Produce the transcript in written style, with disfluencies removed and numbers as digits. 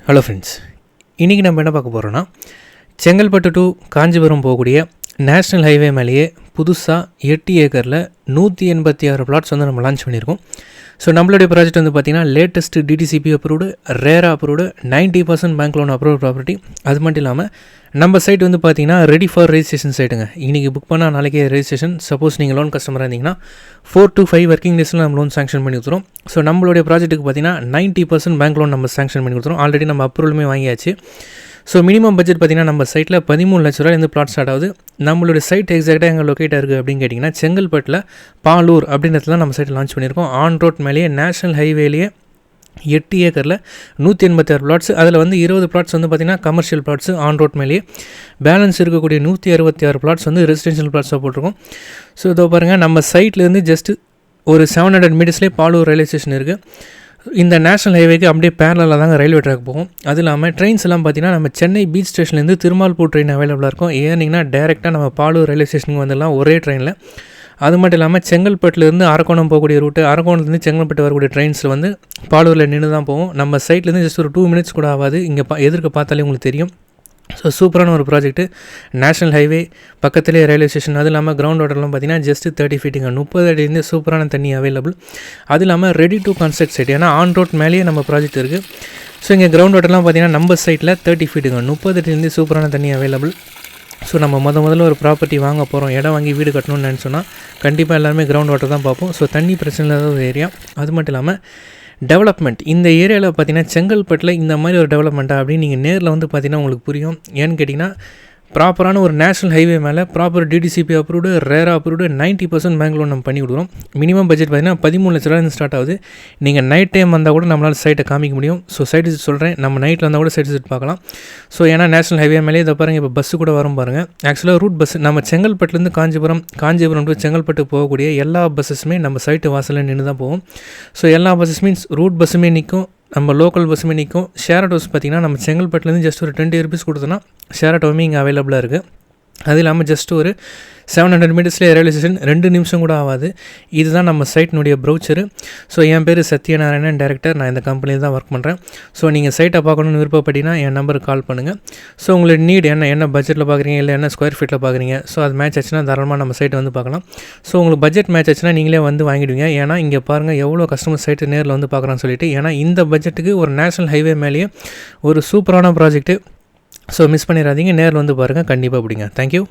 Hello friends, இன்றைக்கி நம்ம என்ன பார்க்க போகிறோன்னா செங்கல்பட்டு டு காஞ்சிபுரம் போகக்கூடிய நேஷ்னல் ஹைவே மேலேயே புதுசாக 8 ஏக்கரில் 186 பிளாட்ஸ் வந்து நம்ம லான்ச் பண்ணியிருக்கோம். ஸோ நம்மளுடைய ப்ராஜெக்ட் வந்து பார்த்திங்கன்னா லேட்டஸ்ட் டிடிசிபி அப்ரூவ்டு, ரேரா approved, 90% bank loan approve property. அது மட்டும் இல்லாமல் நம்ம சைட் வந்து பார்த்திங்கன்னா ரெடி ஃபார் ரெஜிஸ்ட்ரேஷன் சைட்டுங்க. இன்றைக்கி புக் பண்ணால் நாளைக்கே ரெஜிஸ்ட்ரேஷன். சப்போஸ் நீங்கள் லோன் கஸ்டமராக இருந்தீங்கன்னா 4 to 5 ஒர்க்கிங் டேஸில் நம்ம லோன் சாங்ஷன் பண்ணி கொடுத்துரும். ஸோ நம்மளுடைய ப்ராஜெக்ட்டுக்கு பார்த்திங்கன்னா 90% பேங்க் லோன் நம்ம சாங்ஷன் பண்ணி கொடுத்துரும். ஆல்ரெடி நம்ம அப்ரூவலுமே வாங்கியாச்சு. ஸோ மினிமம் பட்ஜெட் பார்த்திங்கன்னா நம்ம சைட்டில் 13 லட்ச ரூபாயிலேருந்து பிளாட் ஸ்டார்ட் ஆகுது. நம்மளுடைய சைட் எக்ஸாக்டாக எங்கள் லொக்கேட்டாக இருக்குது அப்படின்னு கேட்டிங்கன்னா செங்கல்பட்டில் பாலூர் அப்படின்றதுலாம் நம்ம சைட்டில் லான்ச் பண்ணியிருக்கோம். ஆன் ரோட் மேலேயே நேஷனல் ஹைவேலேயே 8 ஏக்கரில் 186 பிளாட்ஸ். அதில் வந்து 20 பிளாட்ஸ் வந்து பார்த்திங்கன்னா கமர்ஷியல் பிளாட்ஸ் ஆன் ரோட் மேலேயே. பேலன்ஸ் இருக்கக்கூடிய 166 பிளாட்ஸ் வந்து ரெசிடென்ஷியல் பிளாட்ஸாக போட்டிருக்கோம். ஸோ இதோ பாருங்கள், நம்ம சைட்லேருந்து ஜஸ்ட்டு ஒரு 700 மீட்டர்ஸ்லேயே பாலூர் ரயில்வே ஸ்டேஷன் இருக்குது. இந்த நேஷனல் ஹைவேக்கு அப்படியே பேரலாக தாங்க ரயில்வே ட்ராக் போகும். அது இல்லாமல் ட்ரெயின்ஸ் எல்லாம் பார்த்திங்கன்னா நம்ம சென்னை பீச் ஸ்டேஷன்லேருந்து திருமால்பூர் ட்ரெயின் அவைலபிளாக இருக்கும். ஏன்னிங்கன்னா டேரெக்டாக நம்ம பாலூர் ரயில்வே ஸ்டேஷனுக்கு வந்துடலாம் ஒரே ட்ரெயினில். அது மட்டும் இல்லாமல் செங்கல்பட்டுலேருந்து அரக்கோணம் போகக்கூடிய ரூட்டு, அரக்கோணத்துலேருந்து செங்கல்பட்டு வரக்கூடிய ட்ரெயின்ஸில் வந்து பாலூரில் நின்று தான் போகும். நம்ம சைட்லேருந்து ஜஸ்ட் ஒரு 2 மினிட்ஸ் கூட ஆகாது. இங்கே எதிர்க்க பார்த்தாலே உங்களுக்கு தெரியும். ஸோ சூப்பரான ஒரு ப்ராஜெக்ட்டு. நேஷனல் ஹைவே பக்கத்துலேயே ரயில்வே ஸ்டேஷன். அது இல்லாமல் கிரவுண்ட் வாட்டர்லாம் பார்த்திங்கன்னா ஜஸ்ட் 30 ஃபீட்டுங்க, 30 அடிலேருந்து சூப்பரான தண்ணி அவைலபிள். அது இல்லாமல் ரெடி டு கன்ஸ்ட்ரக்ட் சைட், ஏன்னா ஆன் ரோட் மேலேயே நம்ம ப்ராஜெக்ட் இருக்குது. ஸோ இங்கே கிரவுண்ட் வாட்டர்லாம் பார்த்திங்கன்னா நம்ம சைட்டில் 30 ஃபீட்டுங்க, 30 அடிலேருந்து சூப்பரான தண்ணி அவைலபிள். ஸோ நம்ம முதல்ல ஒரு ப்ராப்பர்ட்டி வாங்க போகிறோம், இடம் வாங்கி வீடு கட்டணும்னு நினச்சோன்னா கண்டிப்பாக எல்லாருமே கிரவுண்ட் வாட்டர் தான் பார்ப்போம். ஸோ தண்ணி பிரச்சனை இல்லாத ஒரு ஏரியா. அது மட்டும் இல்லாமல் டெவலப்மெண்ட் இந்த ஏரியாவில் பார்த்திங்கன்னா செங்கல்பட்டில் இந்த மாதிரி ஒரு டெவலப்மெண்ட்டாக அப்படின்னு நீங்கள் நேரில் வந்து பார்த்திங்கன்னா உங்களுக்கு புரியும். ஏன்னு கேட்டிங்கன்னா ப்ராப்பரான ஒரு நேஷனல் ஹைவே மேலே ப்ராப்பர் டிடிசிபி அப்ரூவ்டு, ரேரா அப்ரூவ்டு, 90% பேங்க் லோன் நம்ம பண்ணி கொடுக்குறோம். மினிமம் பட்ஜெட் பார்த்திங்கன்னா 13 லட்ச ரூபாய் ஸ்டார்ட் ஆகுது. நீங்கள் நைட் டைம் வந்தால் கூட நம்மளால் சைட்டை காமிக்க முடியும். ஸோ சைட் விசிட் சொல்கிறேன், நம்ம நைட்டில் வந்தால் கூட சைட் விசிட் பார்க்கலாம். ஸோ ஏன்னா நேஷனல் ஹைவே மேலே இதை பாருங்கள், இப்போ பஸ்ஸு கூட வரும் பாருங்கள். ஆக்சுவலாக ரூட் பஸ் நம்ம செங்கல்பட்டுலேருந்து காஞ்சிபுரம் டு செங்கல்பட்டு போகக்கூடிய எல்லா பஸ்ஸஸுமே நம்ம சைட்டு வாசலில் நின்று தான் போகும். ஸோ எல்லா பஸ்ஸஸ் மீன்ஸ் ரூட் பஸ்ஸுமே நிற்கும், நம்ம லோக்கல் பஸ்ஸுமே நிற்கும். ஷேர் ஆட்டோஸ் பார்த்திங்கன்னா நம்ம செங்கல்பட்டுலேருந்து ஜஸ்ட் ஒரு 20 ருபீஸ் கொடுத்தோன்னா ஷேர் ஆட்டோவுமே இங்கே அவைலபிளாக இருக்குது. அது இல்லாமல் ஜஸ்ட் ஒரு 700 மீட்டர்ஸ்லேயே ரயில்வே ஸ்டேஷன், 2 நிமிஷம் கூட ஆகாது. இதுதான் நம்ம சைட்டினுடைய ப்ரௌச்சரு. ஸோ என் பேர் சத்யநாராயணன், டைரக்டர். நான் இந்த கம்பெனியில் தான் ஒர்க் பண்ணுறேன். ஸோ நீங்கள் சைட்டை பார்க்கணுன்னு விருப்பப்பட்டீங்கன்னா என் நம்பருக்கு கால் பண்ணுங்கள். ஸோ உங்களுக்கு நீட் என்ன பட்ஜெட்டில் பார்க்குறீங்க, இல்லை என்ன ஸ்கொயர் ஃபீட்டில் பார்க்குறீங்க, ஸோ அது மேட்ச் ஆச்சுன்னா தாராளமாக நம்ம சைட்டை வந்து பார்க்கலாம். ஸோ உங்களுக்கு பட்ஜெட் மேட்ச் ஆச்சுன்னா நீங்களே வந்து வாங்கிடுவீங்க. ஏன்னா இங்கே பாருங்கள் எவ்வளோ கஸ்டமர் சைட்டு நேரில் வந்து பார்க்குறான்னு சொல்லிட்டு. ஏன்னா இந்த பட்ஜெட்டுக்கு ஒரு நேஷனல் ஹைவே மேலேயே ஒரு சூப்பரான ப்ராஜெக்ட்டு. ஸோ மிஸ் பண்ணிடாதீங்க, நேரில் வந்து பாருங்கள், கண்டிப்பாக பிடிங்க. தேங்க்யூ.